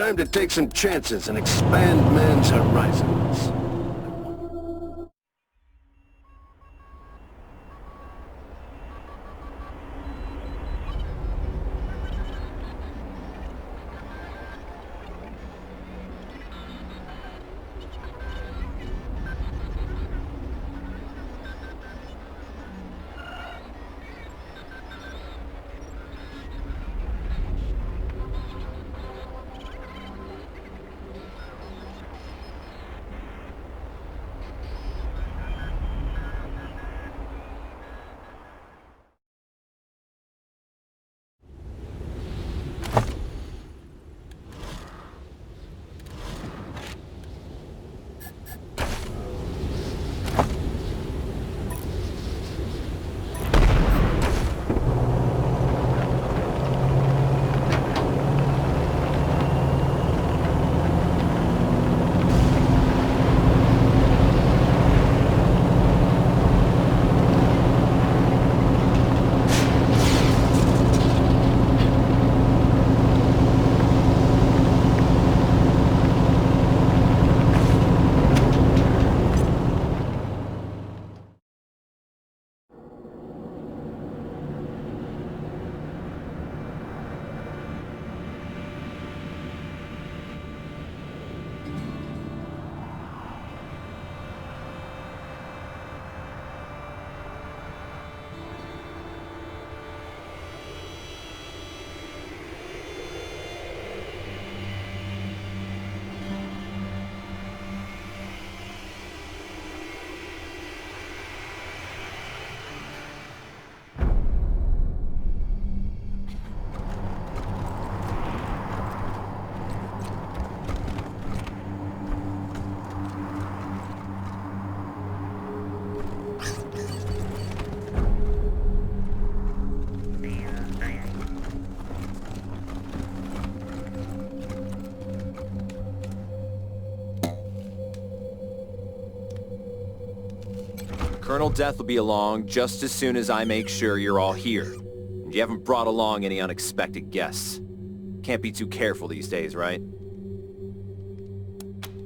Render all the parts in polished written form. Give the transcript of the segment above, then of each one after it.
Time to take some chances and expand man's horizons. Colonel Death will be along just as soon as I make sure you're all here. And you haven't brought along any unexpected guests. Can't be too careful these days, right?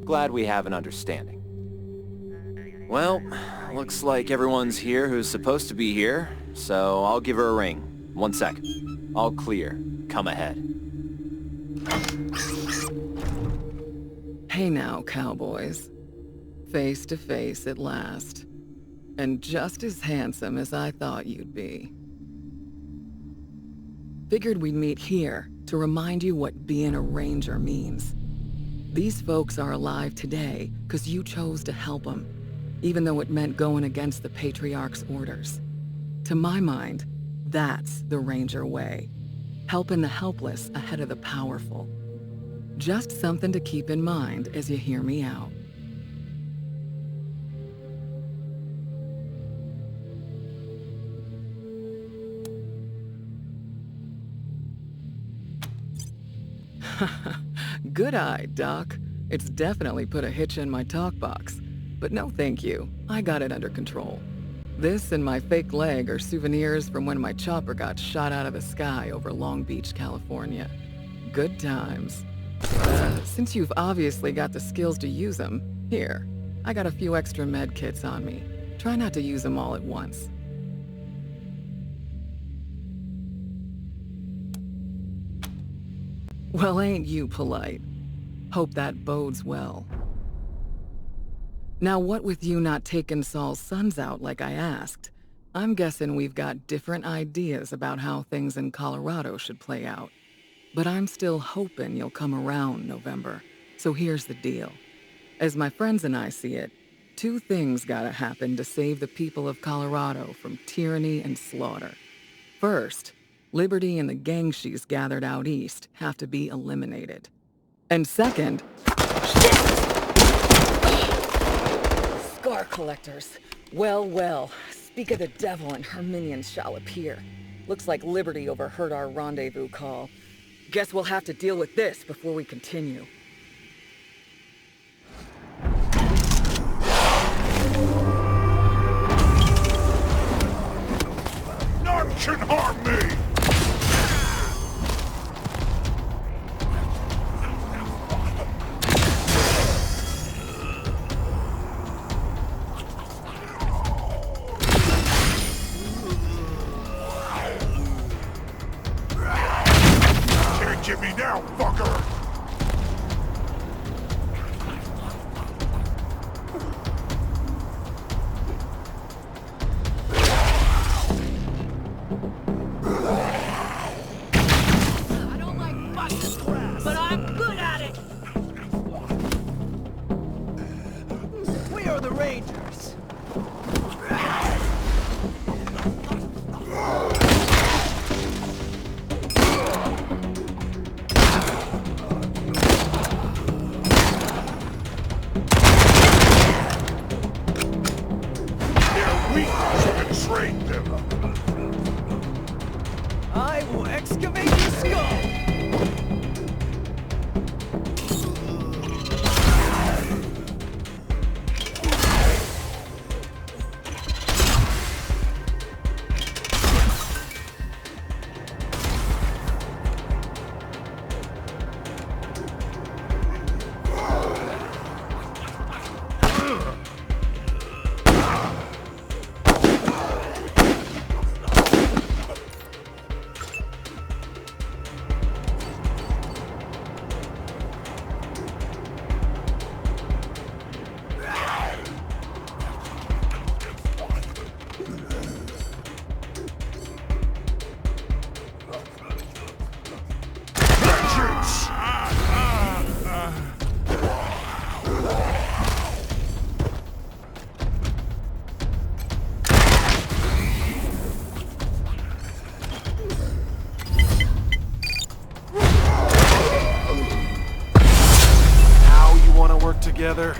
Glad we have an understanding. Well, looks like everyone's here who's supposed to be here, so I'll give her a ring. 1 sec. All clear. Come ahead. Hey now, cowboys. Face to face at last. And just as handsome as I thought you'd be. Figured we'd meet here to remind you what being a ranger means. These folks are alive today because you chose to help them, even though it meant going against the Patriarch's orders. To my mind, that's the ranger way. Helping the helpless ahead of the powerful. Just something to keep in mind as you hear me out. Good eye, Doc. It's definitely put a hitch in my talk box. But no thank you, I got it under control. This and my fake leg are souvenirs from when my chopper got shot out of the sky over Long Beach, California. Good times. Since you've obviously got the skills to use them, here, I got a few extra med kits on me. Try not to use them all at once. Well, ain't you polite? Hope that bodes well. Now, what with you not taking Saul's sons out like I asked, I'm guessing we've got different ideas about how things in Colorado should play out. But I'm still hoping you'll come around November. So here's the deal. As my friends and I see it, 2 things gotta happen to save the people of Colorado from tyranny and slaughter. First, Liberty and the gang she's gathered out east have to be eliminated. And second... Scar collectors. Well, well. Speak of the devil and her minions shall appear. Looks like Liberty overheard our rendezvous call. Guess we'll have to deal with this before we continue. None can harm me! Betrayed them. I will excavate your skull! Together.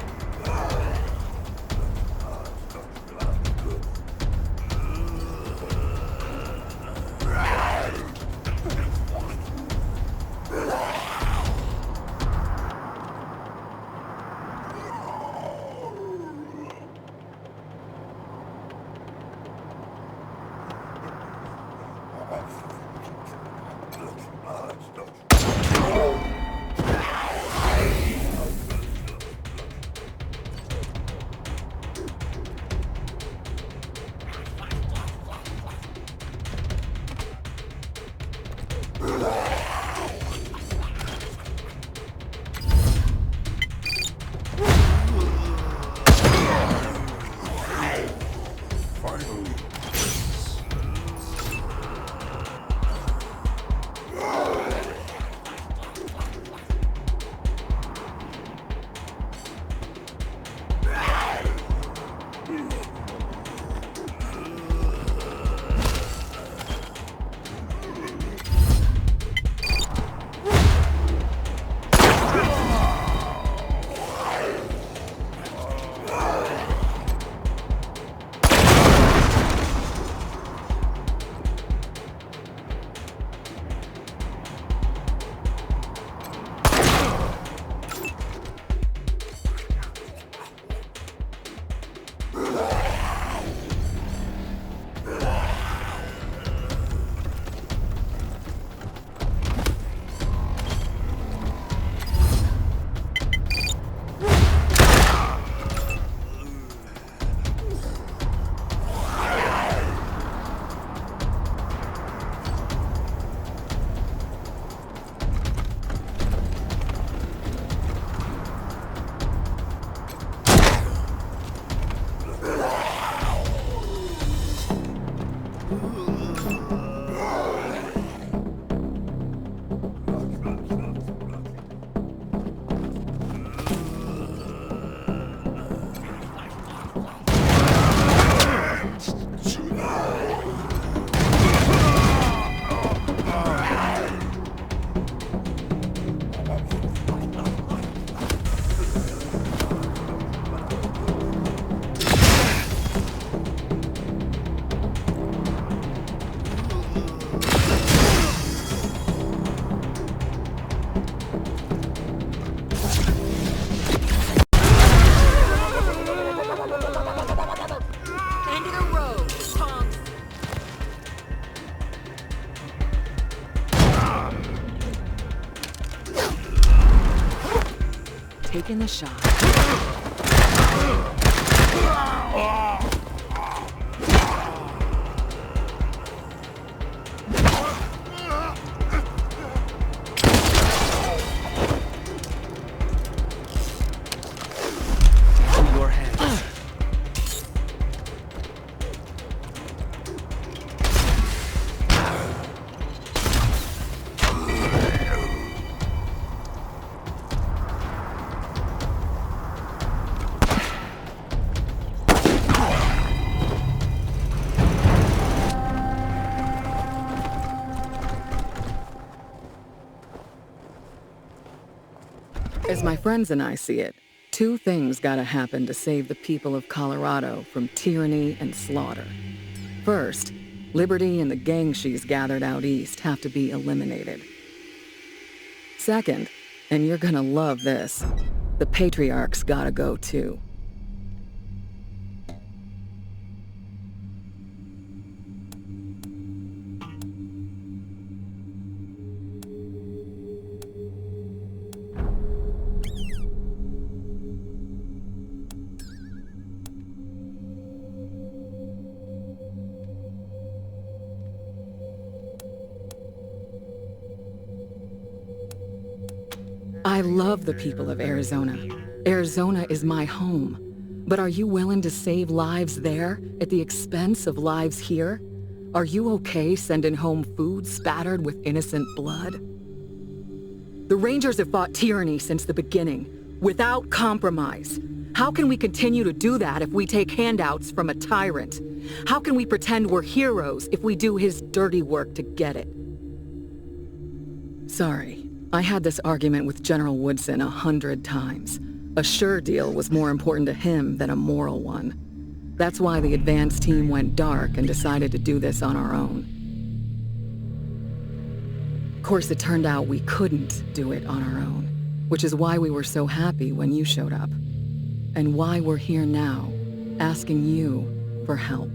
Taking the shot. Your hands. As my friends and I see it, Two things gotta happen to save the people of Colorado from tyranny and slaughter. First, Liberty and the gang she's gathered out east have to be eliminated. Second, and you're gonna love this, the Patriarch's gotta go too. I love the people of Arizona. Arizona is my home. But are you willing to save lives there at the expense of lives here? Are you okay sending home food spattered with innocent blood? The Rangers have fought tyranny since the beginning, without compromise. How can we continue to do that if we take handouts from a tyrant? How can we pretend we're heroes if we do his dirty work to get it? Sorry. I had this argument with General Woodson 100 times. A sure deal was more important to him than a moral one. That's why the advance team went dark and decided to do this on our own. Of course, it turned out we couldn't do it on our own, which is why we were so happy when you showed up, and why we're here now, asking you for help.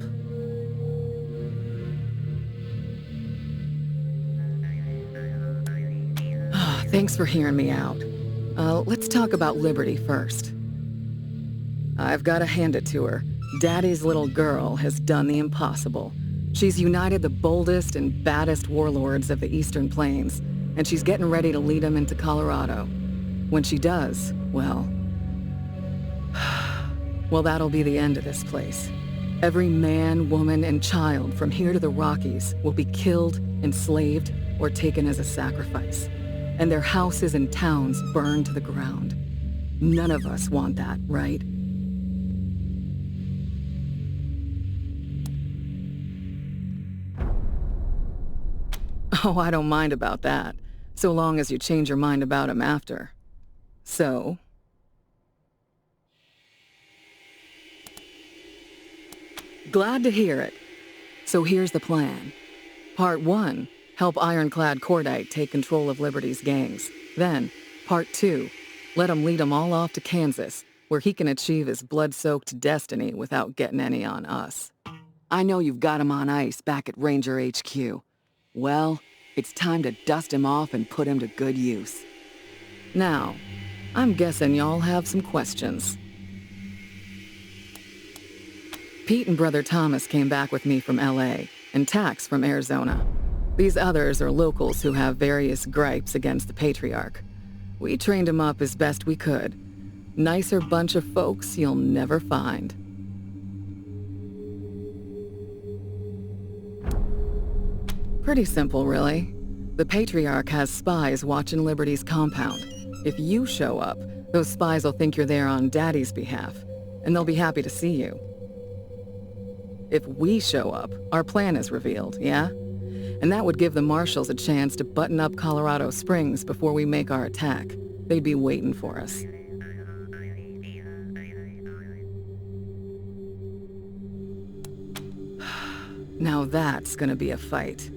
Thanks for hearing me out. Let's talk about Liberty first. I've got to hand it to her. Daddy's little girl has done the impossible. She's united the boldest and baddest warlords of the Eastern Plains, and she's getting ready to lead them into Colorado. When she does, well, that'll be the end of this place. Every man, woman, and child from here to the Rockies will be killed, enslaved, or taken as a sacrifice. And their houses and towns burned to the ground. None of us want that, right? Oh, I don't mind about that, so long as you change your mind about him after. So? Glad to hear it. So here's the plan. Part 1. Help Ironclad Cordite take control of Liberty's gangs. Then, Part 2, let him lead them all off to Kansas, where he can achieve his blood-soaked destiny without getting any on us. I know you've got him on ice back at Ranger HQ. Well, it's time to dust him off and put him to good use. Now, I'm guessing y'all have some questions. Pete and Brother Thomas came back with me from LA, and Tax from Arizona. These others are locals who have various gripes against the Patriarch. We trained them up as best we could. Nicer bunch of folks you'll never find. Pretty simple, really. The Patriarch has spies watching Liberty's compound. If you show up, those spies will think you're there on Daddy's behalf, and they'll be happy to see you. If we show up, our plan is revealed, yeah? And that would give the marshals a chance to button up Colorado Springs before we make our attack. They'd be waiting for us. Now that's gonna be a fight.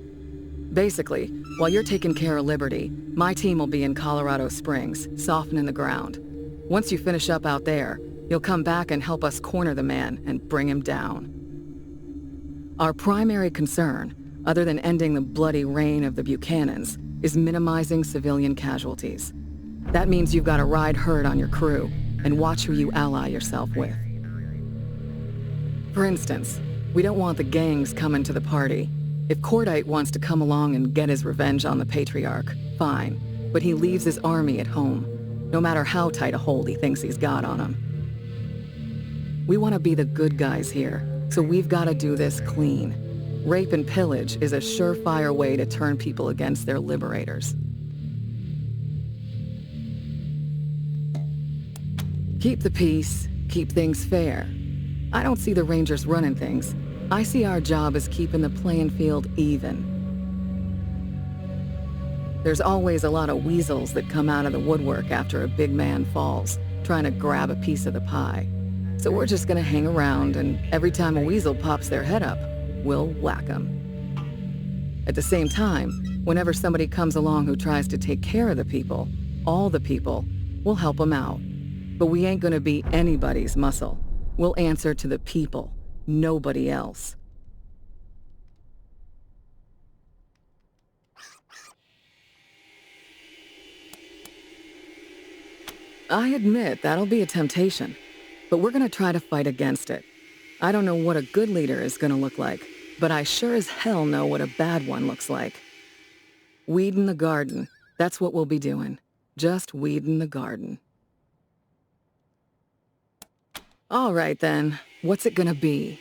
Basically, while you're taking care of Liberty, my team will be in Colorado Springs, softening the ground. Once you finish up out there, you'll come back and help us corner the man and bring him down. Our primary concern, other than ending the bloody reign of the Buchanans, is minimizing civilian casualties. That means you've got to ride herd on your crew and watch who you ally yourself with. For instance, we don't want the gangs coming to the party. If Cordite wants to come along and get his revenge on the Patriarch, fine, but he leaves his army at home, no matter how tight a hold he thinks he's got on him. We want to be the good guys here, so we've got to do this clean. Rape and pillage is a surefire way to turn people against their liberators. Keep the peace, keep things fair. I don't see the Rangers running things. I see our job as keeping the playing field even. There's always a lot of weasels that come out of the woodwork after a big man falls, trying to grab a piece of the pie. So we're just gonna hang around, and every time a weasel pops their head up, we'll whack them. At the same time, whenever somebody comes along who tries to take care of the people, all the people, we'll help them out. But we ain't gonna be anybody's muscle. We'll answer to the people, nobody else. I admit that'll be a temptation, but we're gonna try to fight against it. I don't know what a good leader is gonna look like, but I sure as hell know what a bad one looks like. Weedin' the garden, that's what we'll be doing. Just weedin' the garden. All right then, what's it gonna be?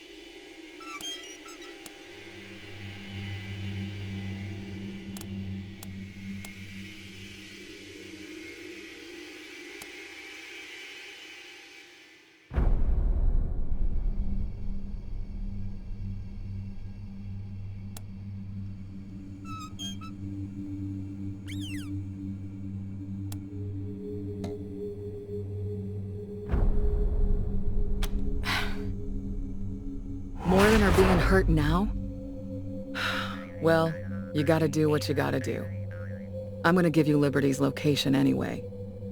More than are being hurt now? Well, you gotta do what you gotta do. I'm gonna give you Liberty's location anyway.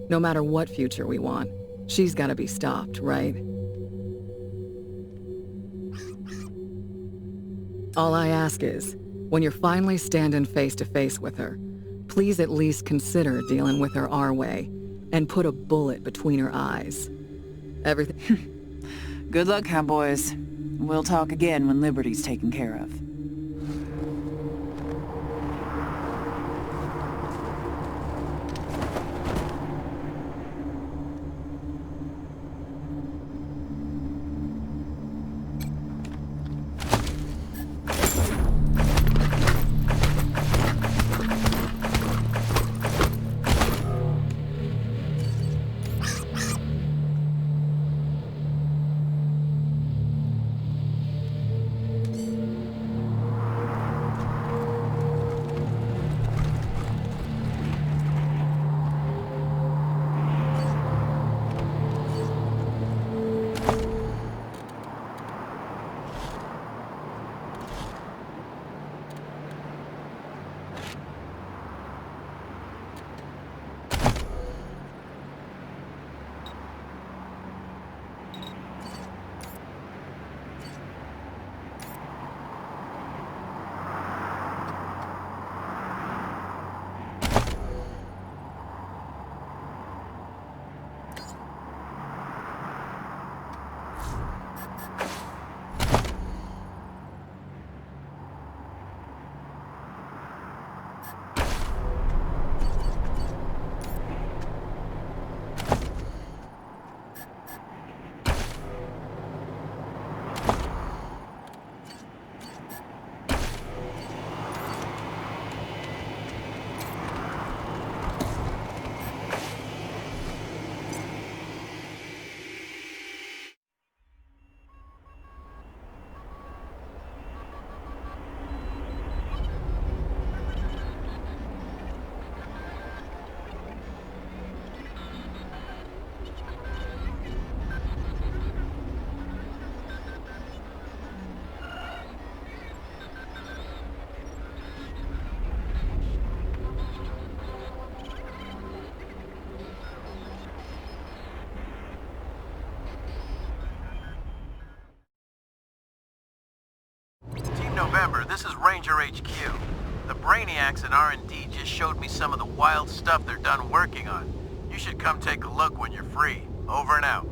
No matter what future we want, she's gotta be stopped, right? All I ask is, when you're finally standing face to face with her, please at least consider dealing with her our way and put a bullet between her eyes. Everything. Good luck, cowboys. We'll talk again when Liberty's taken care of. November, this is Ranger HQ. The Brainiacs in R&D just showed me some of the wild stuff they're done working on. You should come take a look when you're free. Over and out.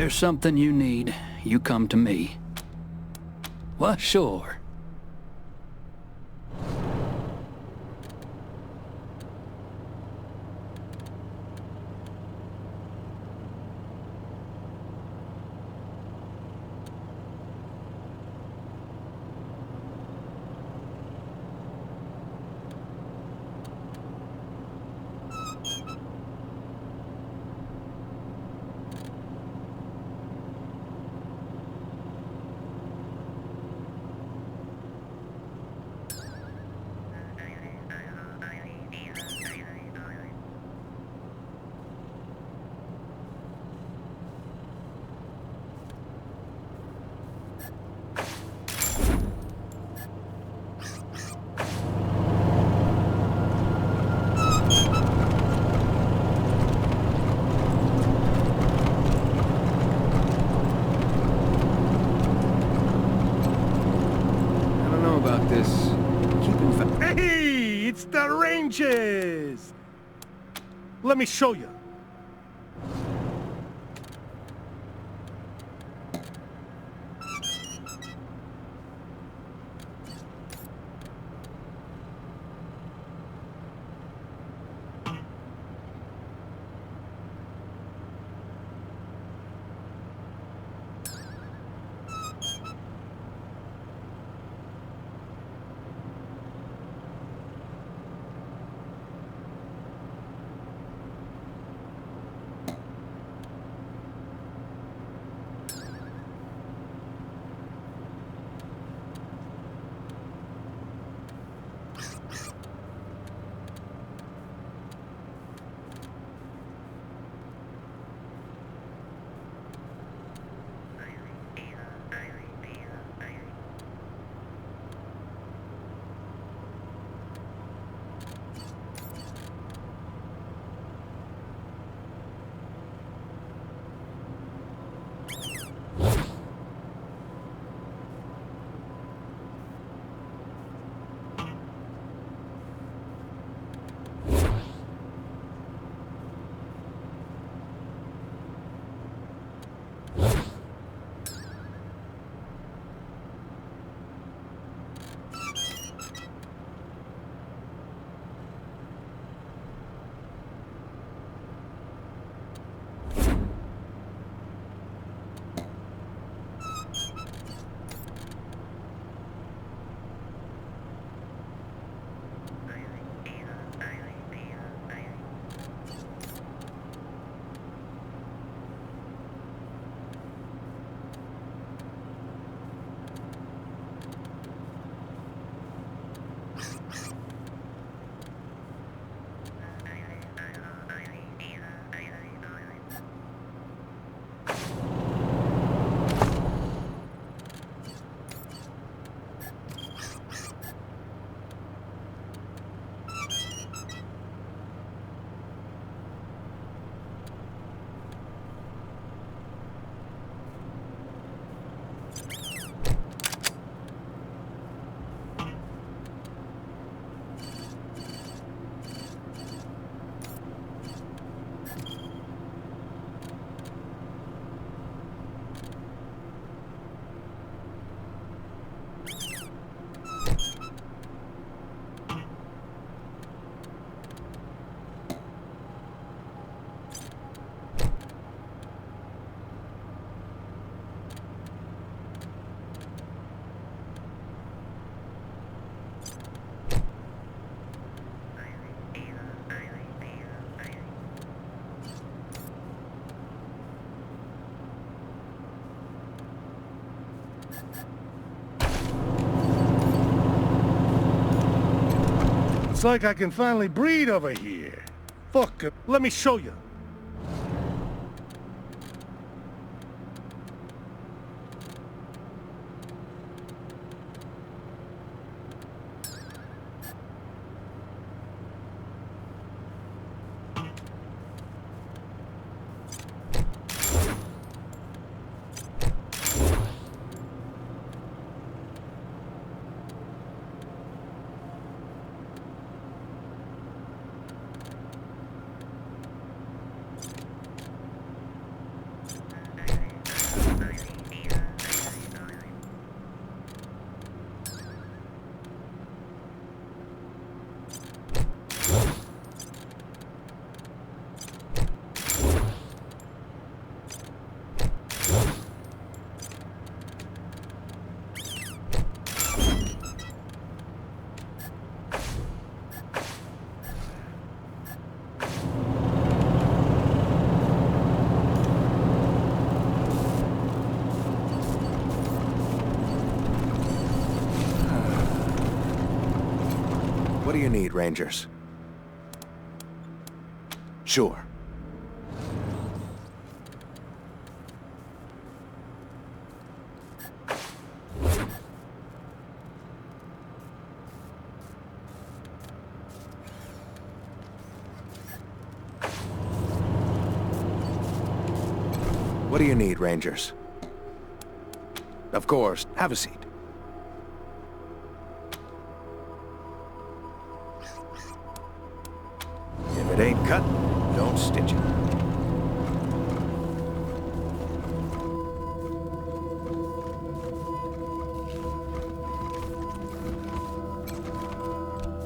there's something you need, you come to me. Well, sure. Hey, it's the Rangers! Let me show you. Looks like I can finally breathe over here. Fuck it. Let me show you. do you need, Rangers? Sure. What do you need, Rangers? Of course, have a seat. If it ain't cut, don't stitch it.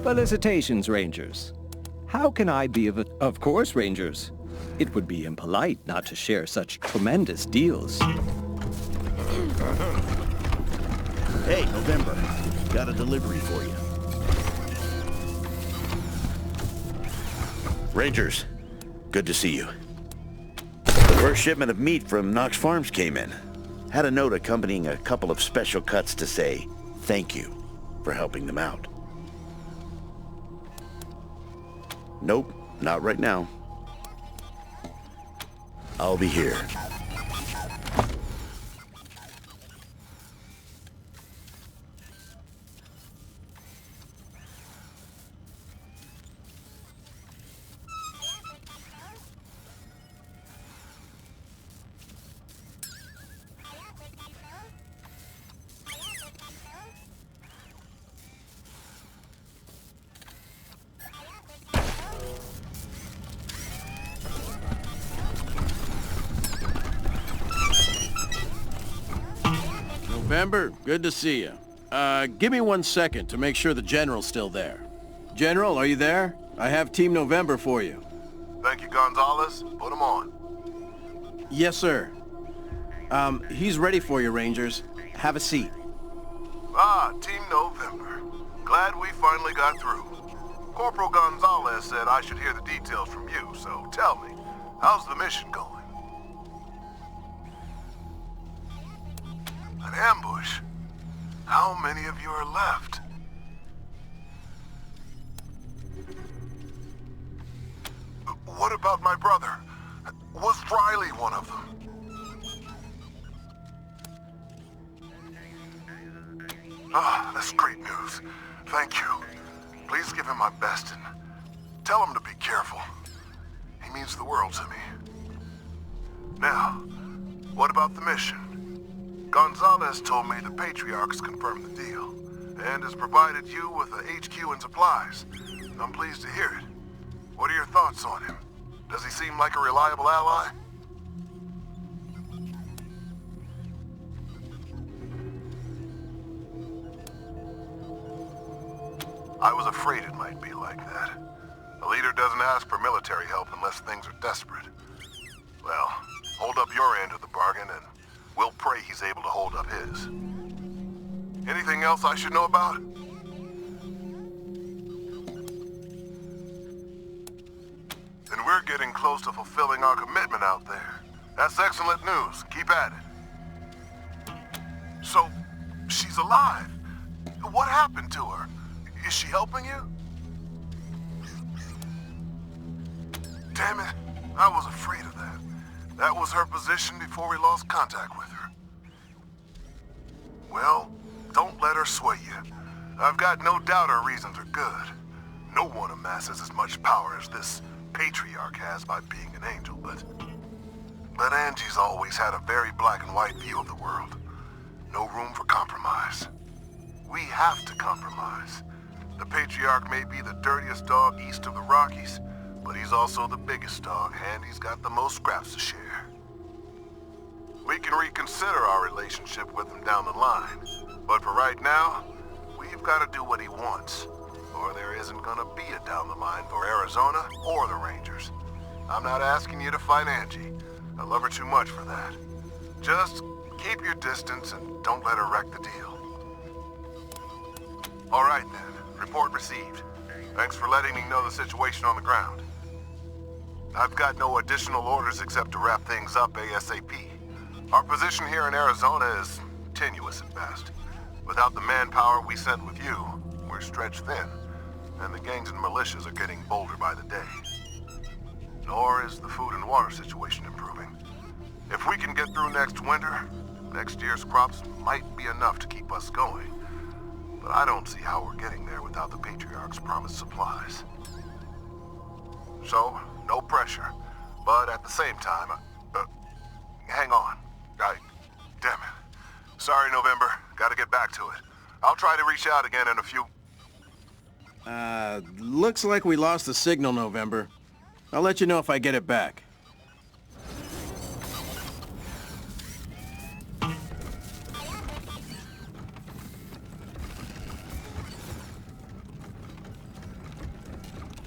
Felicitations, Rangers. How can I be Of course, Rangers. It would be impolite not to share such tremendous deals. Hey, November. Got a delivery for you. Rangers, good to see you. The first shipment of meat from Knox Farms came in. Had a note accompanying a couple of special cuts to say thank you for helping them out. Nope, not right now. I'll be here. November, good to see you. Give me 1 second to make sure the General's still there. General, are you there? I have Team November for you. Thank you, Gonzalez. Put him on. Yes, sir. He's ready for you, Rangers. Have a seat. Ah, Team November. Glad we finally got through. Corporal Gonzalez said I should hear the details from you, so tell me, how's the mission going? An ambush? How many of you are left? What about my brother? Was Riley one of them? Ah, that's great news. Thank you. Please give him my best and tell him to be careful. He means the world to me. Now, what about the mission? Gonzalez told me the Patriarch's confirmed the deal, and has provided you with a HQ and supplies. I'm pleased to hear it. What are your thoughts on him? Does he seem like a reliable ally? I was afraid it might be like that. A leader doesn't ask for military help unless things are desperate. Well, hold up your end of the bargain and we'll pray he's able to hold up his. Anything else I should know about? Then we're getting close to fulfilling our commitment out there. That's excellent news. Keep at it. So, she's alive. What happened to her? Is she helping you? Damn it. I was afraid of that. That was her position before we lost contact with her. Well, don't let her sway you. I've got no doubt her reasons are good. No one amasses as much power as this Patriarch has by being an angel, but Angie's always had a very black and white view of the world. No room for compromise. We have to compromise. The Patriarch may be the dirtiest dog east of the Rockies, but he's also the biggest dog, and he's got the most scraps to share. We can reconsider our relationship with him down the line, but for right now, we've got to do what he wants, or there isn't gonna be a down the line for Arizona or the Rangers. I'm not asking you to fight Angie. I love her too much for that. Just keep your distance and don't let her wreck the deal. All right then, report received. Thanks for letting me know the situation on the ground. I've got no additional orders except to wrap things up ASAP. Our position here in Arizona is tenuous at best. Without the manpower we sent with you, we're stretched thin. and the gangs and militias are getting bolder by the day. Nor is the food and water situation improving. If we can get through next winter, next year's crops might be enough to keep us going. But I don't see how we're getting there without the Patriarch's promised supplies. So, no pressure. But at the same time, hang on. Damn it. Sorry, November. Gotta get back to it. I'll try to reach out again in a few... Looks like we lost the signal, November. I'll let you know if I get it back.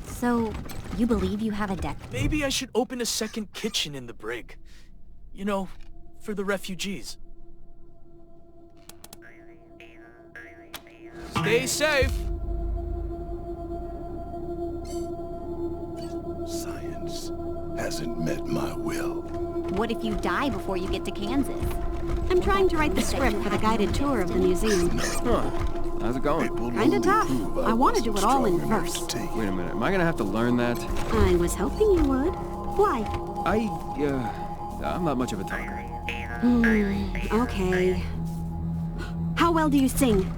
So, you believe you have a deck? Maybe I should open a second kitchen in the brig. You know, for the refugees. Stay safe! Science hasn't met my will. What if you die before you get to Kansas? I'm trying to write the script for the guided tour of the museum. Huh. How's it going? Kinda tough. I want to do it all in reverse. Wait a minute, am I gonna have to learn that? I was hoping you would. Why? I'm not much of a talker. Okay. How well do you sing?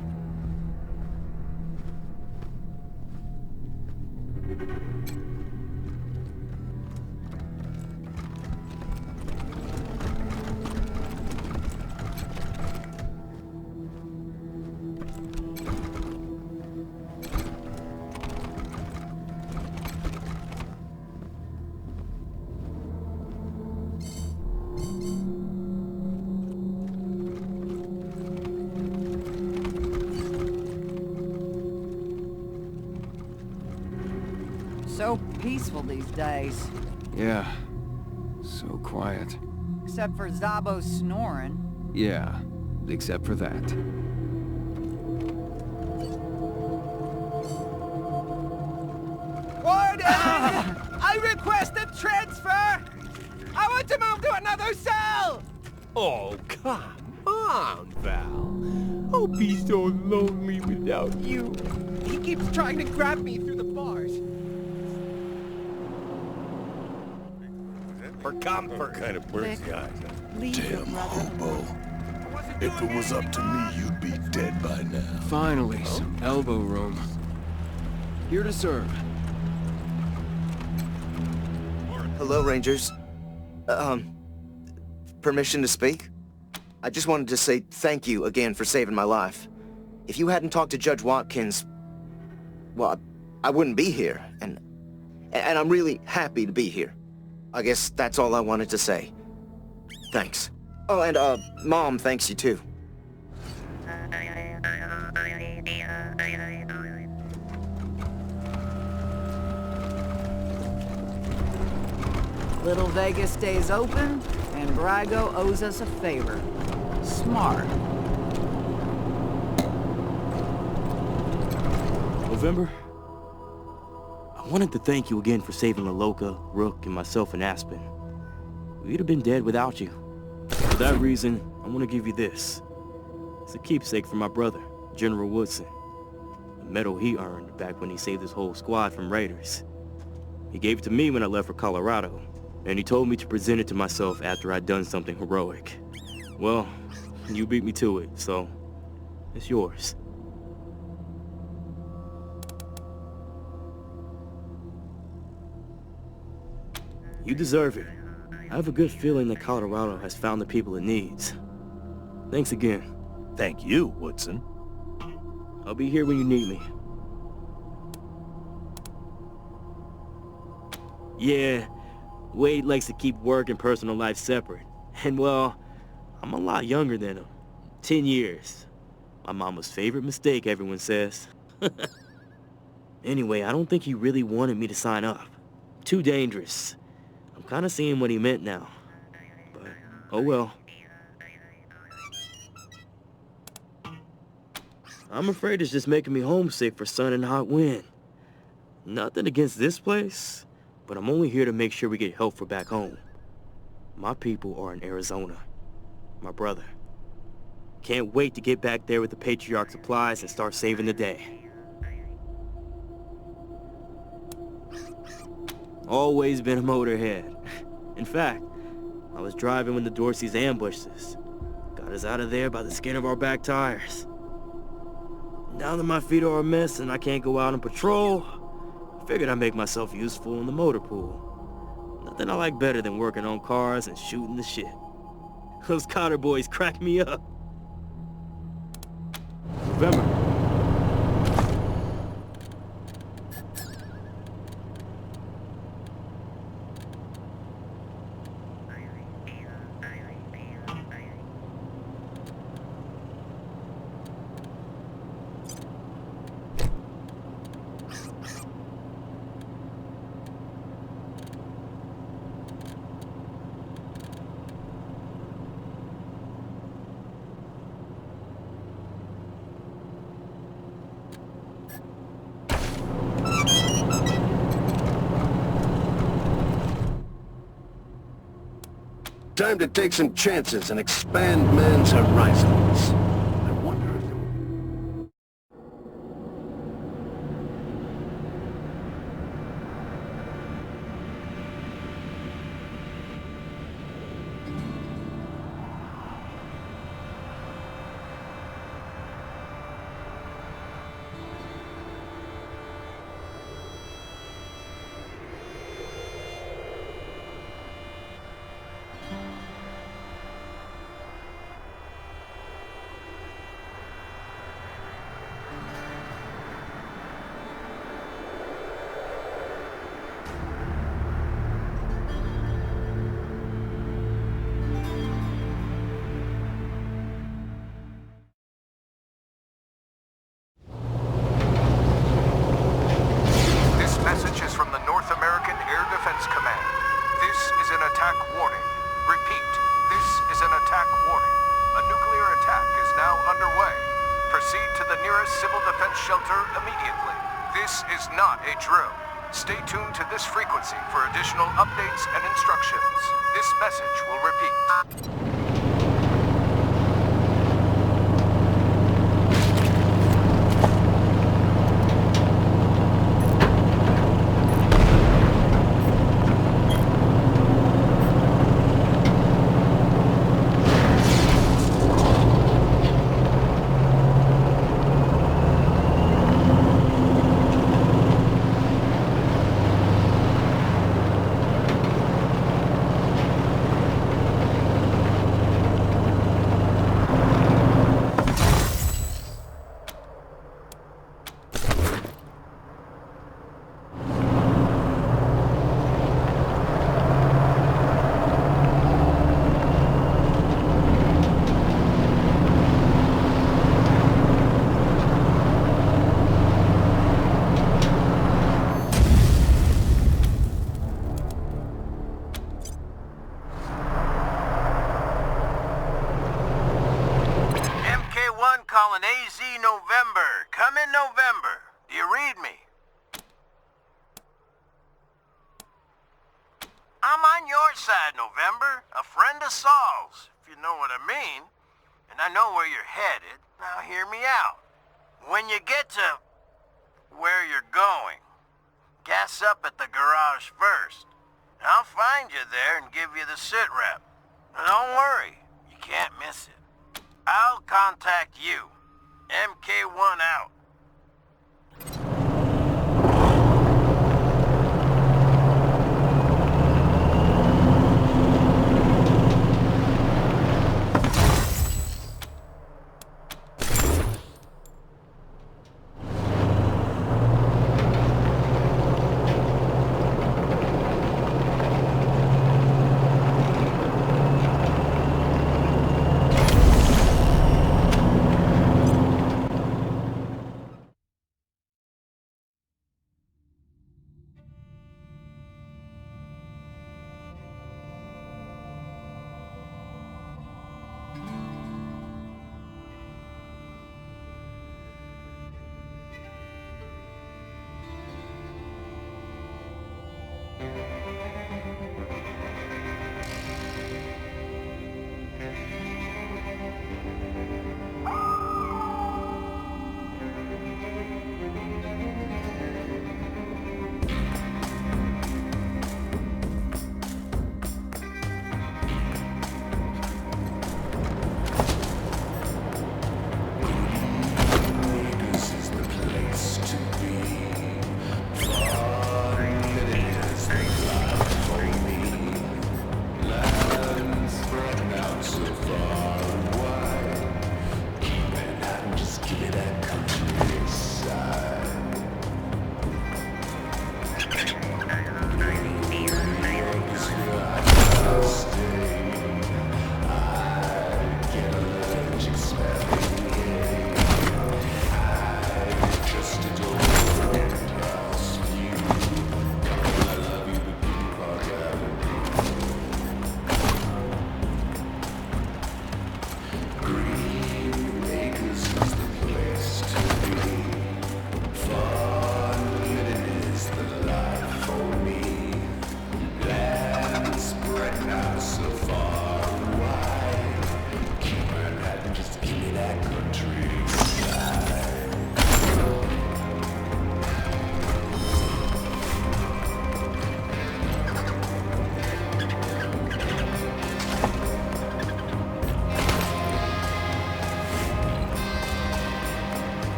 So peaceful these days. Yeah. So quiet. Except for Zabo's snoring. Yeah. Except for that. Warden! I request a transfer! I want to move to another cell! Oh, come on, Val. I'll be so lonely without you. He keeps trying to grab me through the bars. For comfort. What kind of bird's guy? Damn hobo. If it was up to me, you'd be dead by now. Finally, some elbow room. Here to serve. Hello, Rangers. Permission to speak? I just wanted to say thank you again for saving my life. If you hadn't talked to Judge Watkins, well, I wouldn't be here, and I'm really happy to be here. I guess that's all I wanted to say. Thanks. Oh, and, Mom thanks you too. Little Vegas stays open, and Brago owes us a favor. Smart. November? I wanted to thank you again for saving Laloka, Rook, and myself in Aspen. We'd have been dead without you. For that reason, I want to give you this. It's a keepsake from my brother, General Woodson. A medal he earned back when he saved his whole squad from raiders. He gave it to me when I left for Colorado, and he told me to present it to myself after I'd done something heroic. Well, you beat me to it, so it's yours. You deserve it. I have a good feeling that Colorado has found the people it needs. Thanks again. Thank you, Woodson. I'll be here when you need me. Yeah, Wade likes to keep work and personal life separate. And well, I'm a lot younger than him. 10 years. My mama's favorite mistake, everyone says. Anyway, I don't think he really wanted me to sign up. Too dangerous. I'm kind of seeing what he meant now. But, oh well. I'm afraid it's just making me homesick for sun and hot wind. Nothing against this place, but I'm only here to make sure we get help for back home. My people are in Arizona. My brother. Can't wait to get back there with the Patriarch supplies and start saving the day. Always been a motorhead. In fact, I was driving when the Dorseys ambushed us. Got us out of there by the skin of our back tires. Now that my feet are a mess and I can't go out on patrol, I figured I'd make myself useful in the motor pool. Nothing I like better than working on cars and shooting the shit. Those Cotter boys crack me up. November. Time to take some chances and expand man's horizons. I wonder if stay tuned to this frequency for additional updates and instructions. This message will repeat. Calling AZ November. Come in November. Do you read me? I'm on your side, November. A friend of Saul's, if you know what I mean. And I know where you're headed. Now hear me out. When you get to where you're going, gas up at the garage first. I'll find you there and give you the sit rep. Now don't worry, you can't miss it. I'll contact you. MK1 out.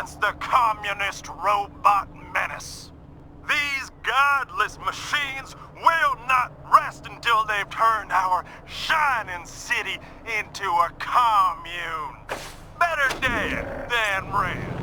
against the communist robot menace. These godless machines will not rest until they've turned our shining city into a commune. Better dead than red.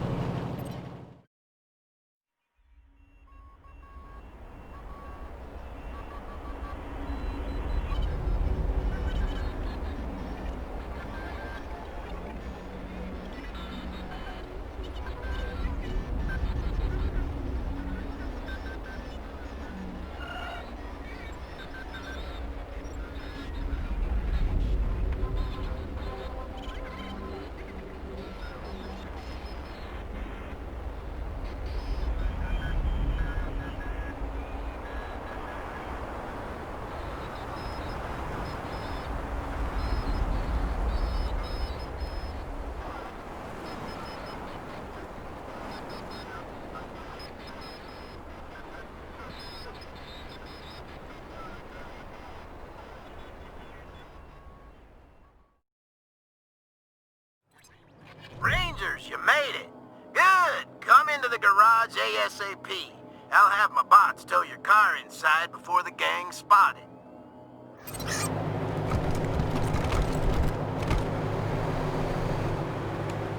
Rangers, you made it. Good. Come into the garage ASAP. I'll have my bots tow your car inside before the gang spot it.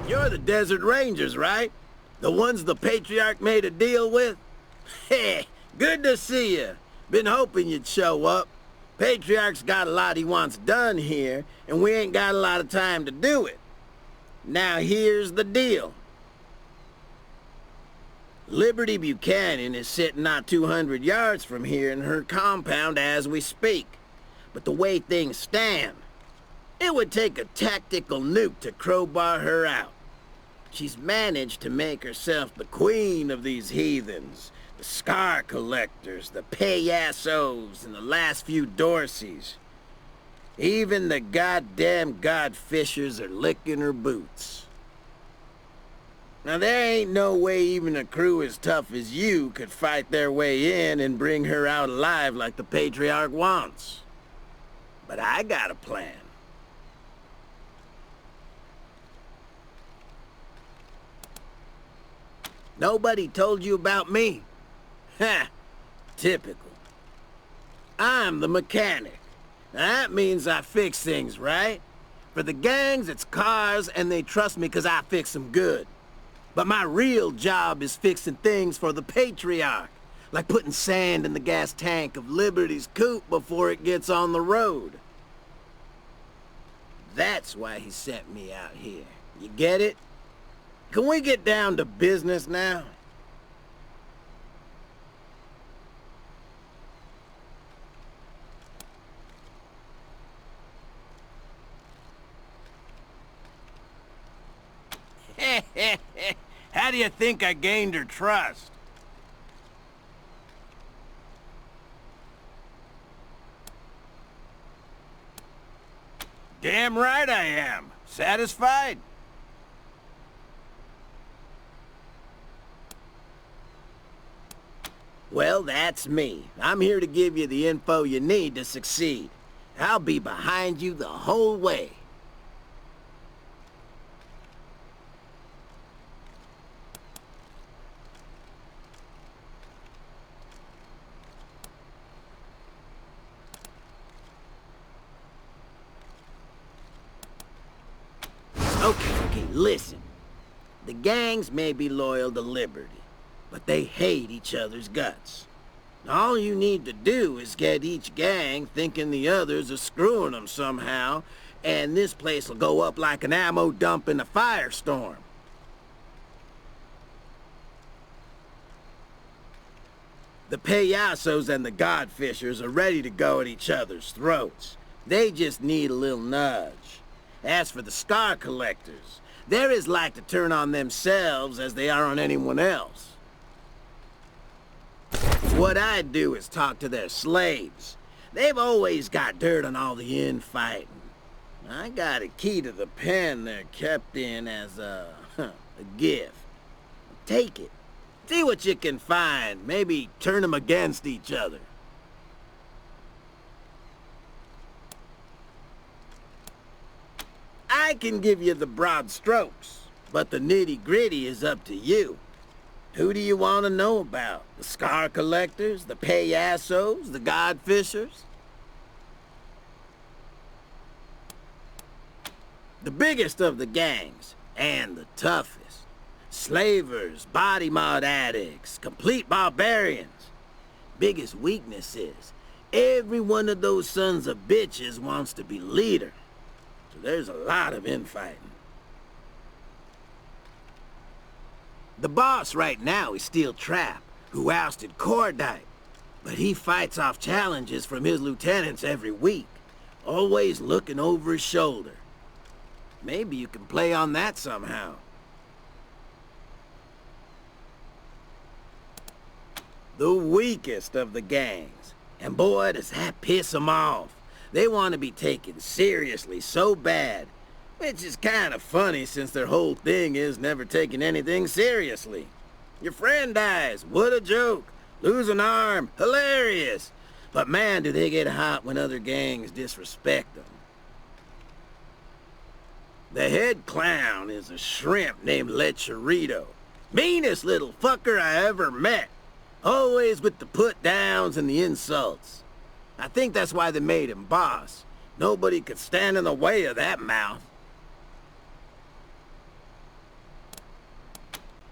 You're the Desert Rangers, right? The ones the Patriarch made a deal with? Hey, good to see you. Been hoping you'd show up. Patriarch's got a lot he wants done here, and we ain't got a lot of time to do it. Now here's the deal. Liberty Buchanan is sitting not 200 yards from here in her compound as we speak. But the way things stand, it would take a tactical nuke to crowbar her out. She's managed to make herself the queen of these heathens, the scar collectors, the payasos, and the last few Dorseys. Even the goddamn godfishers are licking her boots. Now there ain't no way even a crew as tough as you could fight their way in and bring her out alive like the Patriarch wants. But I got a plan. Nobody told you about me? Ha! Typical. I'm the mechanic. Now that means I fix things, right? For the gangs, it's cars, and they trust me because I fix them good. But my real job is fixing things for the Patriarch, like putting sand in the gas tank of Liberty's coupe before it gets on the road. That's why he sent me out here. You get it? Can we get down to business now? How do you think I gained her trust? Damn right I am. Satisfied? Well, that's me. I'm here to give you the info you need to succeed. I'll be behind you the whole way. Okay, listen. The gangs may be loyal to Liberty, but they hate each other's guts. All you need to do is get each gang thinking the others are screwing them somehow, and this place will go up like an ammo dump in a firestorm. The payasos and the godfishers are ready to go at each other's throats. They just need a little nudge. As for the scar collectors, they're as like to turn on themselves as they are on anyone else. What I do is talk to their slaves. They've always got dirt on all the infighting. I got a key to the pen they're kept in as a gift. Take it. See what you can find. Maybe turn them against each other. I can give you the broad strokes. But the nitty-gritty is up to you. Who do you want to know about? The scar collectors? The payassos? The godfishers? The biggest of the gangs, and the toughest. Slavers, body mod addicts, complete barbarians. Biggest weakness is, every one of those sons of bitches wants to be leader. So there's a lot of infighting. The boss right now is Steel Trap, who ousted Cordite. But he fights off challenges from his lieutenants every week, always looking over his shoulder. Maybe you can play on that somehow. The weakest of the gangs. And boy, does that piss them off. They want to be taken seriously so bad. Which is kind of funny since their whole thing is never taking anything seriously. Your friend dies, what a joke. Lose an arm, hilarious. But man, do they get hot when other gangs disrespect them. The head clown is a shrimp named Lecherito. Meanest little fucker I ever met. Always with the put-downs and the insults. I think that's why they made him boss. Nobody could stand in the way of that mouth.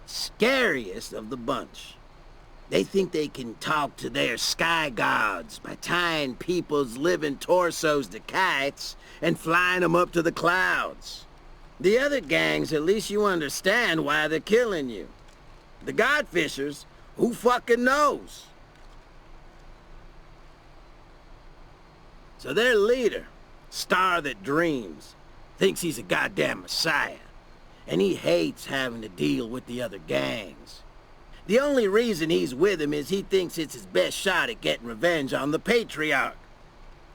Scariest of the bunch. They think they can talk to their sky gods by tying people's living torsos to kites and flying them up to the clouds. The other gangs, at least you understand why they're killing you. The godfishers, who fucking knows? So their leader, Star That Dreams, thinks he's a goddamn messiah. And he hates having to deal with the other gangs. The only reason he's with him is he thinks it's his best shot at getting revenge on the Patriarch.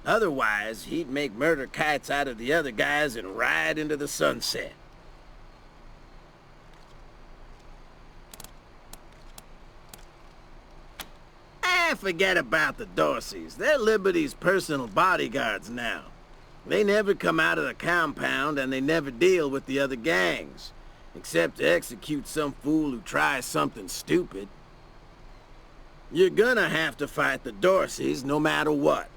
Otherwise, he'd make murder kites out of the other guys and ride into the sunset. Forget about the Dorseys. They're Liberty's personal bodyguards now. They never come out of the compound and they never deal with the other gangs. Except to execute some fool who tries something stupid. You're gonna have to fight the Dorseys no matter what.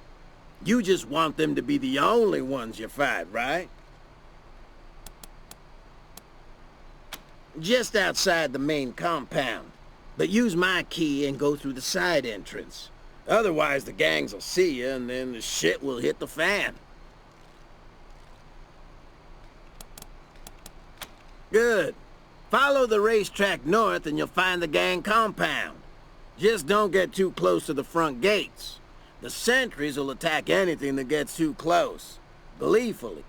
You just want them to be the only ones you fight, right? Just outside the main compound. But use my key and go through the side entrance. Otherwise the gangs will see you and then the shit will hit the fan. Good. Follow the racetrack north and you'll find the gang compound. Just don't get too close to the front gates. The sentries will attack anything that gets too close. Gleefully.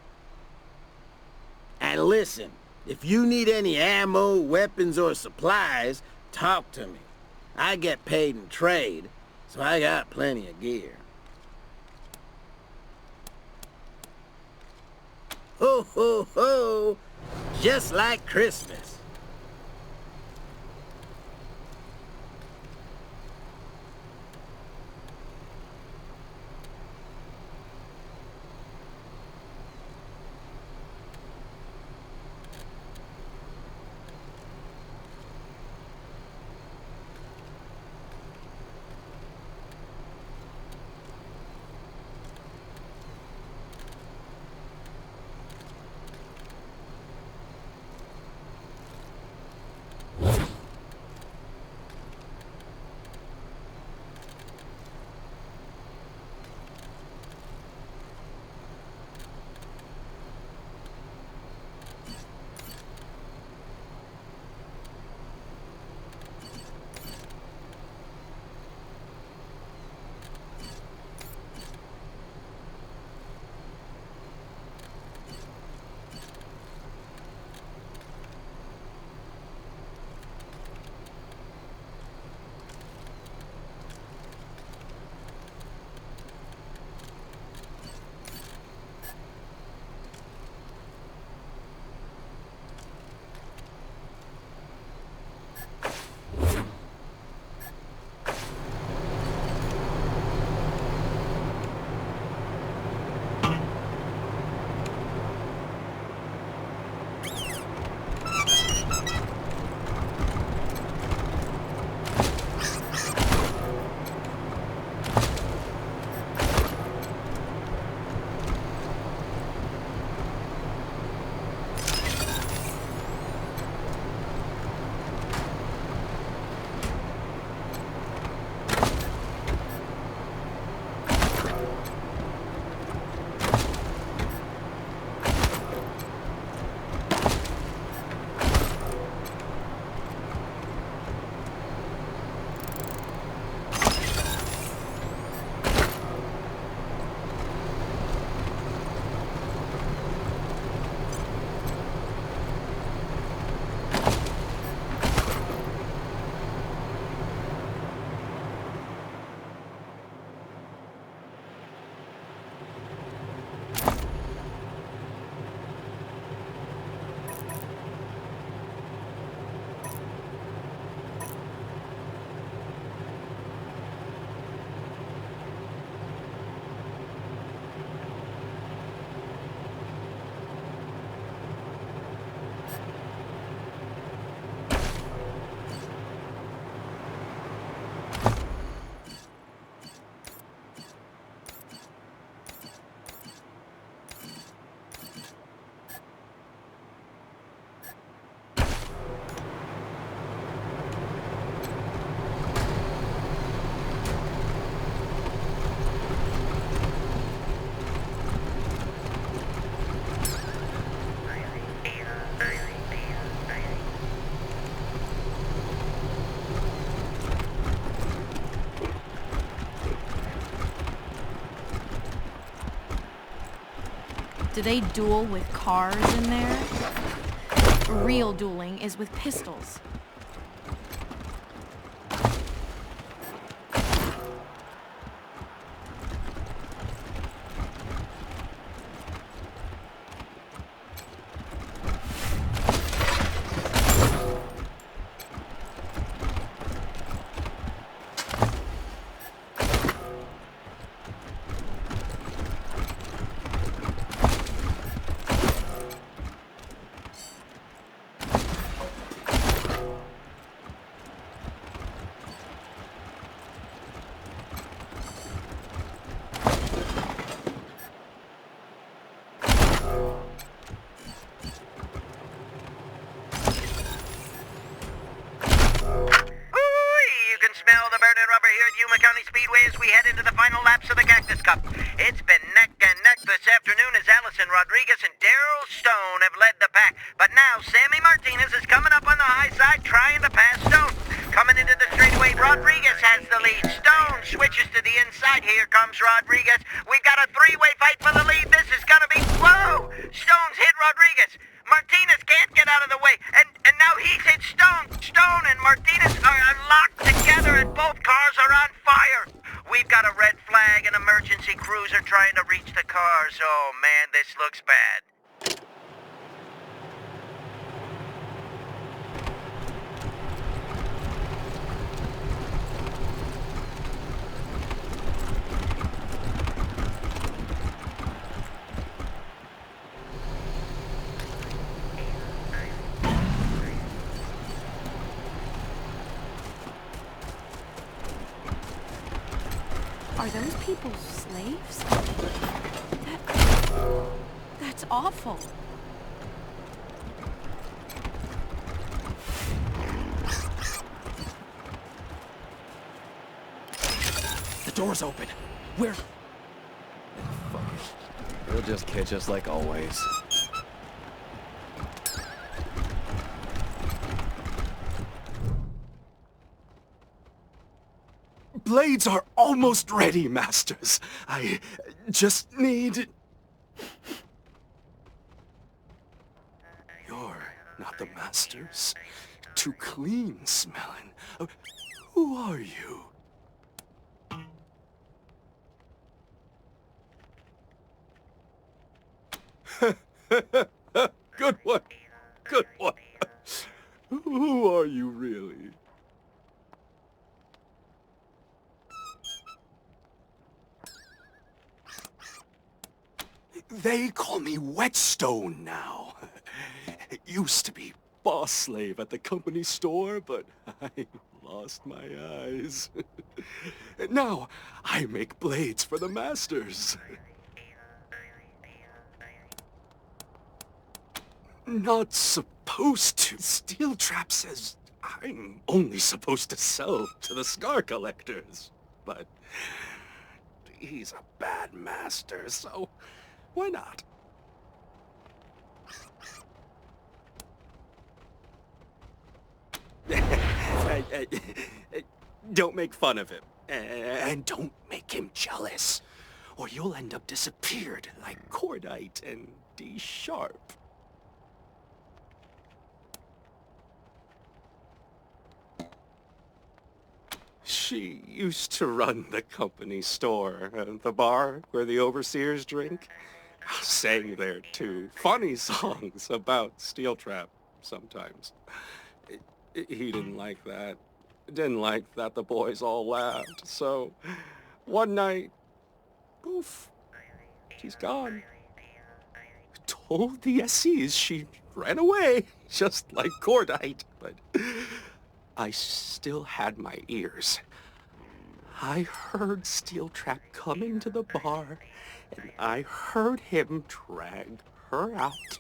And listen, if you need any ammo, weapons, or supplies, talk to me. I get paid in trade, so I got plenty of gear. Ho, ho, ho! Just like Christmas. Do they duel with cars in there? Real dueling is with pistols. Yuma County Speedway as we head into the final laps of the Cactus Cup. It's been neck and neck this afternoon as Allison Rodriguez and Daryl Stone have led the pack. But now Sammy Martinez is coming up on the high side trying to pass Stone. Coming into the straightaway, Rodriguez has the lead. Stone switches to the inside. Here comes Rodriguez. We've got a three-way fight for the lead. This is gonna be... Whoa! Stone's hit Rodriguez. Martinez can't get out of the way. And now he's hit Stone. Stone and Martinez are locked together and both cars are on fire. We've got a red flag and emergency crews are trying to reach the cars. Oh man, this looks bad. Are those people slaves? That's awful. The door's open. Where? Fuck it. They'll just catch us like always. Blades are almost ready, Masters. I just need... You're not the Masters. Too clean smelling. Who are you? Good one. Good one. Who are you really? They call me Whetstone now. Used to be boss slave at the company store, but I lost my eyes. Now I make blades for the Masters. Not supposed to. Steel Trap says I'm only supposed to sell to the scar collectors. But he's a bad master, so why not? Don't make fun of him. And don't make him jealous. Or you'll end up disappeared like Cordite and D Sharp. She used to run the company store, the bar where the overseers drink. Sang there too. Funny songs about Steel Trap sometimes. He didn't like that. Didn't like that the boys all laughed. So one night, poof, she's gone. Told the SCs she ran away, just like Cordite, but I still had my ears. I heard Steel Trap come into the bar, and I heard him drag her out.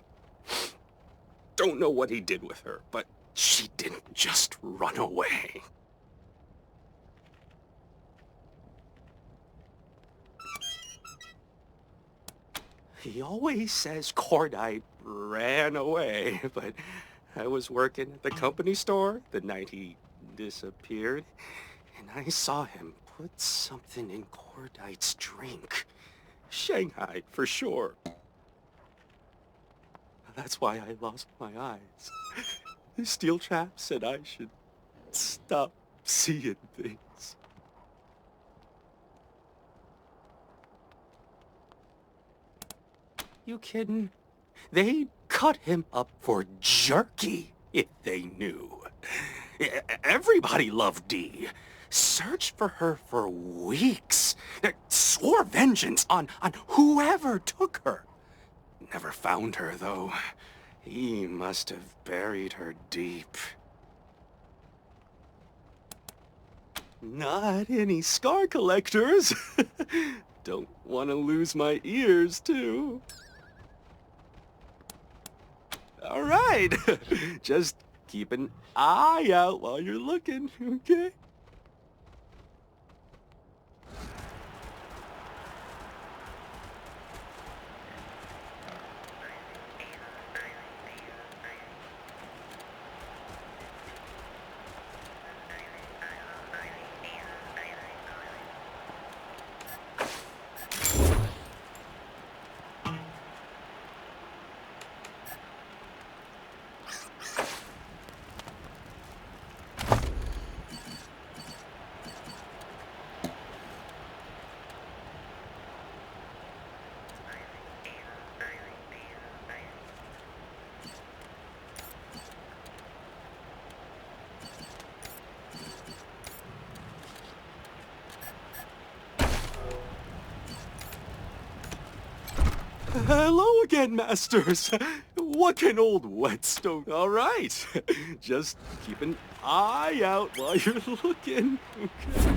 Don't know what he did with her, but she didn't just run away. He always says Cordite ran away, but I was working at the company store the night he disappeared, and I saw him put something in Cordite's drink. Shanghai, for sure. That's why I lost my eyes. The steel trap said I should stop seeing things. You kidding? They'd cut him up for jerky if they knew. Everybody loved Dee. Searched for her for weeks. Swore vengeance on whoever took her. Never found her, though. He must have buried her deep. Not any scar collectors. Don't want to lose my ears, too. All right. Just keep an eye out while you're looking, okay? Hello again, Masters. What can old Whetstone... All right. Just keep an eye out while you're looking. Okay.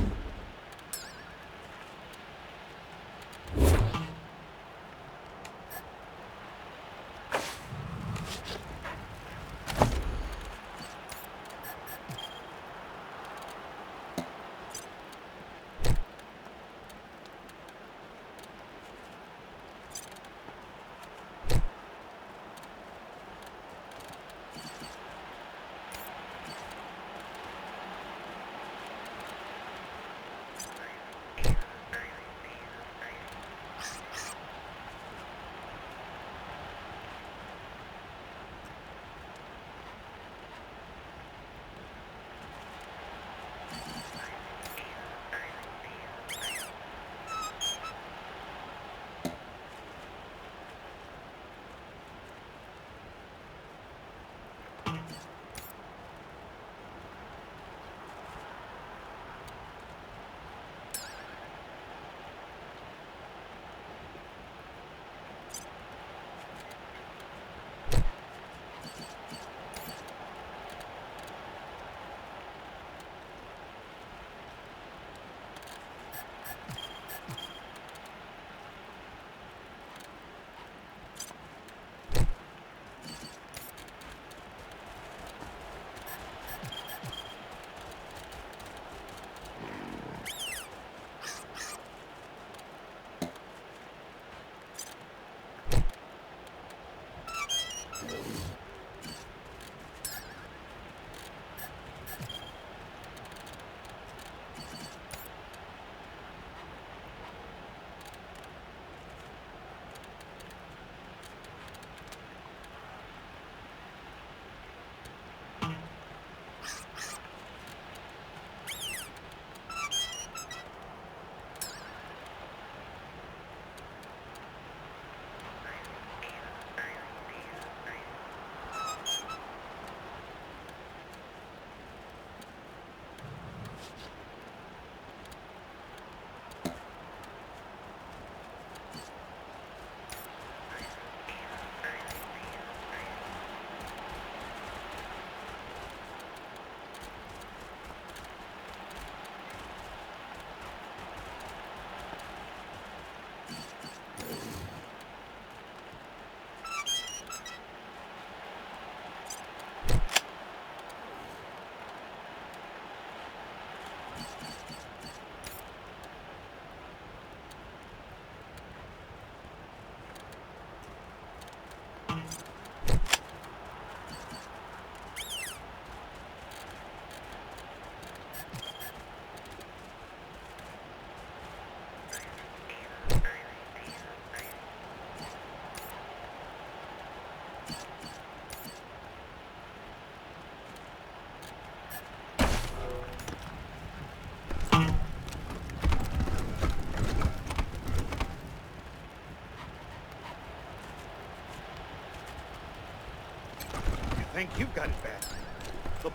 think you've got it bad.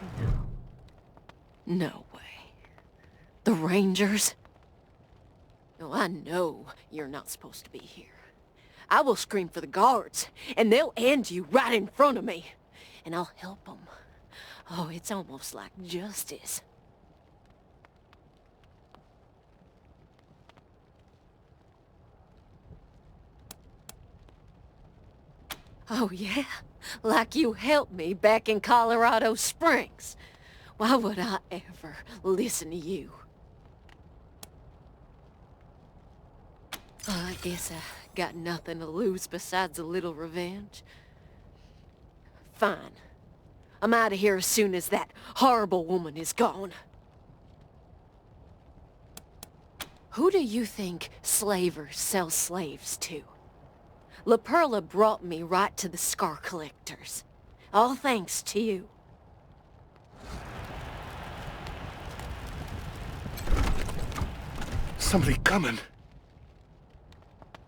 No way. The Rangers? No, I know you're not supposed to be here. I will scream for the guards, and they'll end you right in front of me. And I'll help them. Oh, it's almost like justice. Oh, yeah? Like you helped me back in Colorado Springs. Why would I ever listen to you? I guess I got nothing to lose besides a little revenge. Fine. I'm out of here as soon as that horrible woman is gone. Who do you think slavers sell slaves to? La Perla brought me right to the Scar Collectors. All thanks to you. Somebody coming.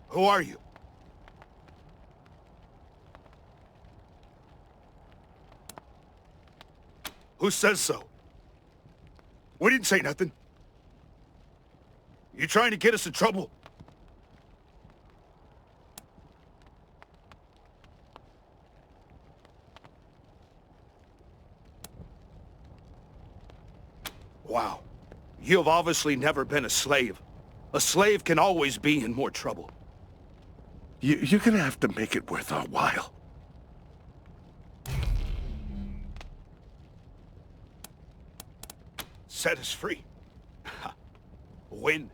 Who are you? Who says so? We didn't say nothing. You trying to get us in trouble? Wow. You have obviously never been a slave. A slave can always be in more trouble. You're gonna have to make it worth our while. Set us free. When?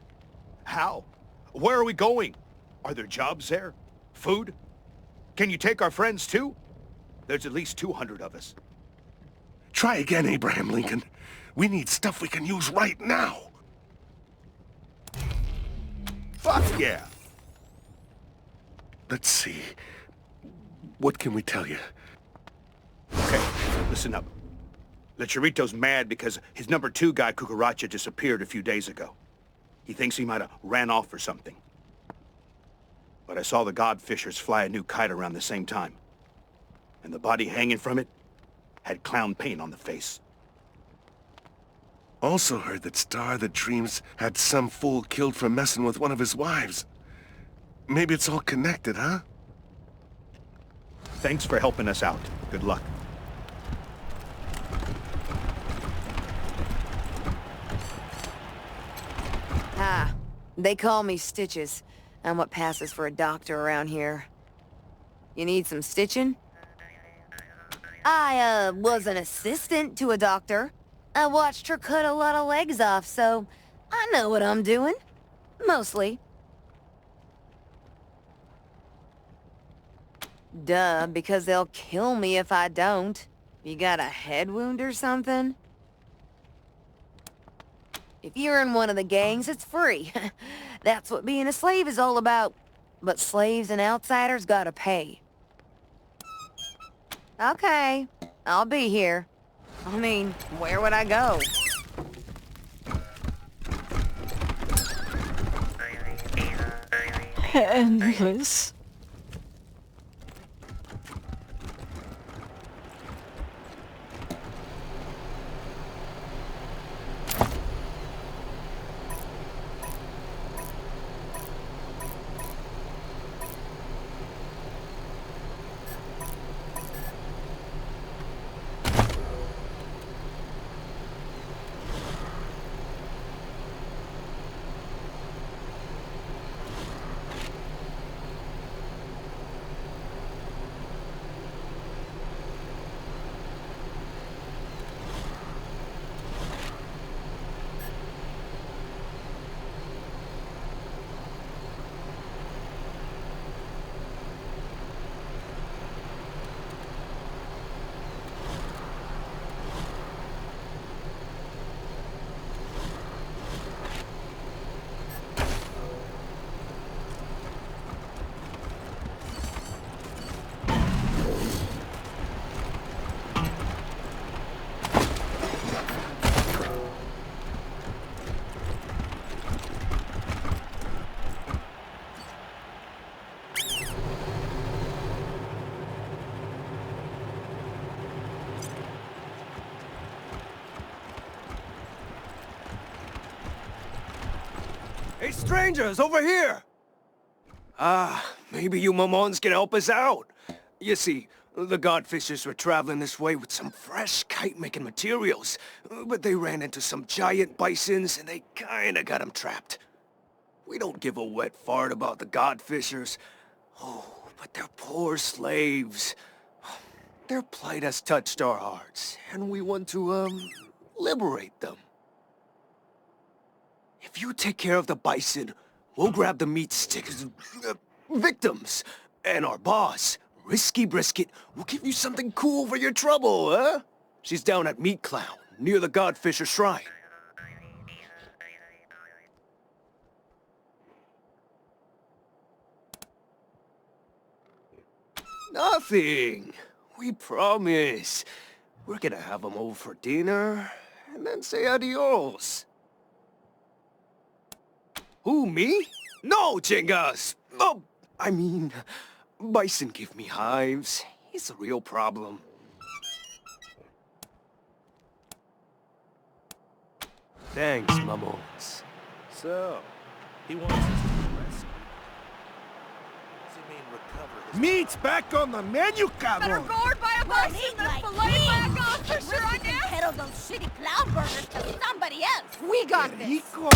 How? Where are we going? Are there jobs there? Food? Can you take our friends too? There's at least 200 of us. Try again, Abraham Lincoln. We need stuff we can use right now. Fuck yeah! Let's see. What can we tell you? Okay, listen up. Lecherito's mad because his number 2 guy, Cucaracha, disappeared a few days ago. He thinks he might have ran off or something. But I saw the Godfishers fly a new kite around the same time. And the body hanging from it had clown paint on the face. Also heard that Star the Dreams had some fool killed for messing with one of his wives. Maybe it's all connected, huh? Thanks for helping us out. Good luck. Ah, they call me Stitches. I'm what passes for a doctor around here. You need some stitching? I, was an assistant to a doctor. I watched her cut a lot of legs off, so I know what I'm doing. Mostly. Duh, because they'll kill me if I don't. You got a head wound or something? If you're in one of the gangs, it's free. That's what being a slave is all about. But slaves and outsiders gotta pay. Okay, I'll be here. I mean, where would I go? Endless. Hey, strangers, over here! Maybe you Mamons can help us out. You see, the Godfishers were traveling this way with some fresh kite-making materials, but they ran into some giant bisons and they kinda got them trapped. We don't give a wet fart about the Godfishers. Oh, but they're poor slaves. Their plight has touched our hearts, and we want to, liberate them. If you take care of the bison, we'll grab the meat stickers, victims, and our boss, Risky Brisket, will give you something cool for your trouble, huh? She's down at Meat Clown, near the Godfisher Shrine. Nothing. We promise. We're gonna have them over for dinner, and then say adios. Who, me? No, Chingas! Oh, I mean, Bison give me hives. It's a real problem. Thanks, Mamons. So, he wants us to rescue. Does he mean recover? Meat's back on the menu, Better cabrón! gored by a bison than like filet me. back off for sure, I guess. Peddle those shitty clown burgers to somebody else. We got this. Rico.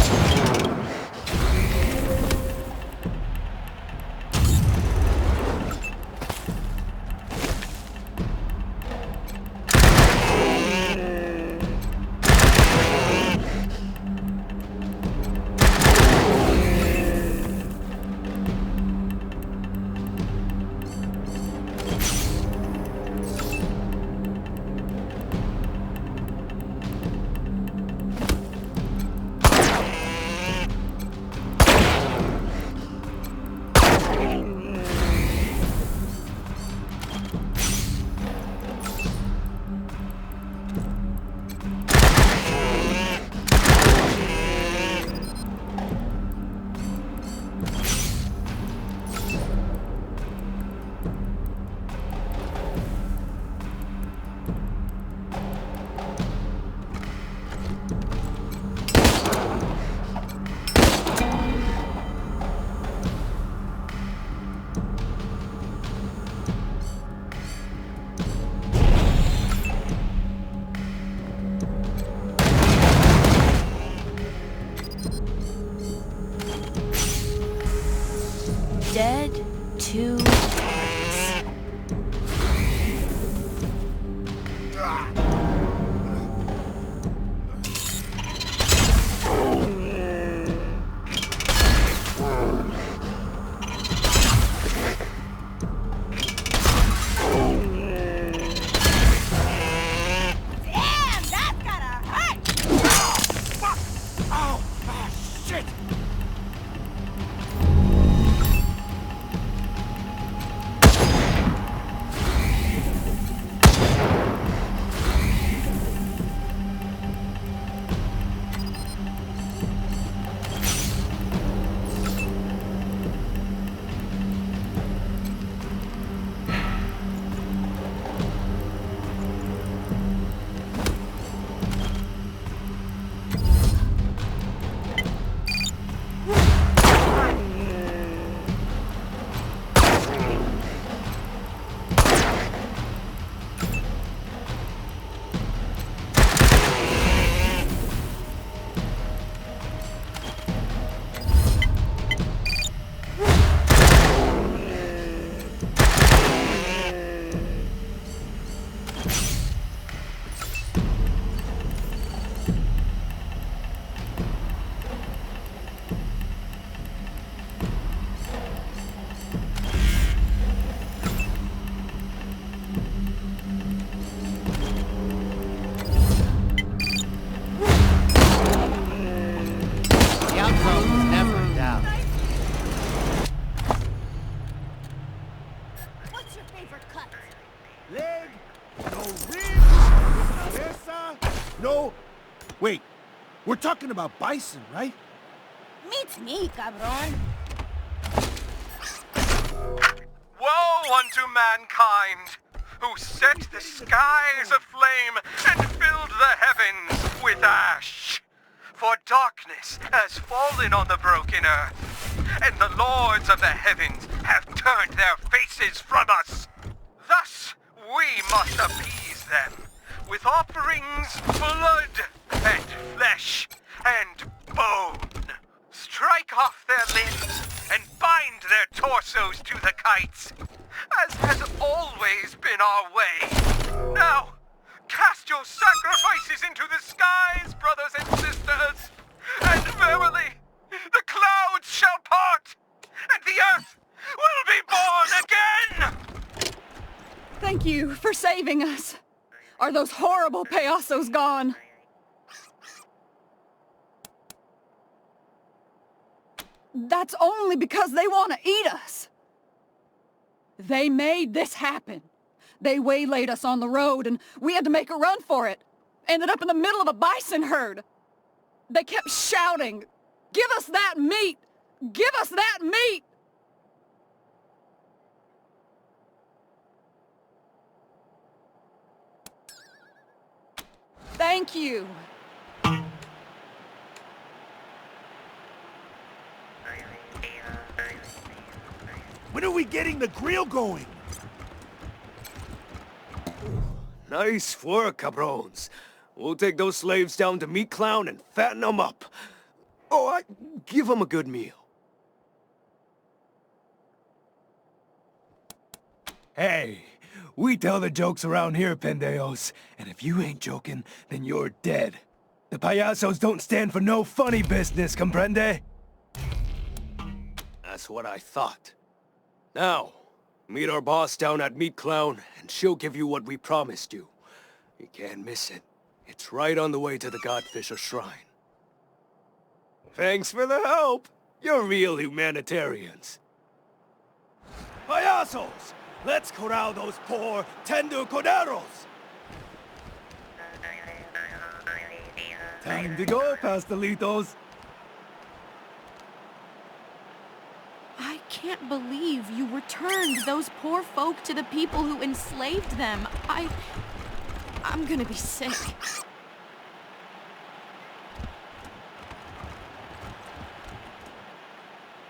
Dead to Leg, no ribs, cabeza, no... Wait, we're talking about bison, right? Meets me, cabron. Woe unto mankind, who set the skies aflame and filled the heavens with ash. For darkness has fallen on the broken earth, and the lords of the heavens have turned their faces from us. Thus, we must appease them with offerings, blood, and flesh, and bone. Strike off their limbs and bind their torsos to the kites, as has always been our way. Now, cast your sacrifices into the skies, brothers and sisters, and verily, the clouds shall part, and the earth will be born again! Thank you for saving us. Are those horrible payasos gone? That's only because they want to eat us. They made this happen. They waylaid us on the road, and we had to make a run for it. Ended up in the middle of a bison herd. They kept shouting, "Give us that meat! Give us that meat!" Thank you. When are we getting the grill going? Nice work, cabrones. We'll take those slaves down to Meat Clown and fatten them up. Oh, give them a good meal. Hey, we tell the jokes around here, pendejos. And if you ain't joking, then you're dead. The payasos don't stand for no funny business, comprende? That's what I thought. Now, meet our boss down at Meat Clown, and she'll give you what we promised you. You can't miss it. It's right on the way to the Godfisher Shrine. Thanks for the help. You're real humanitarians. Payasos! Let's corral those poor, tender corderos! Time to go, pastelitos. I can't believe you returned those poor folk to the people who enslaved them. I'm gonna be sick.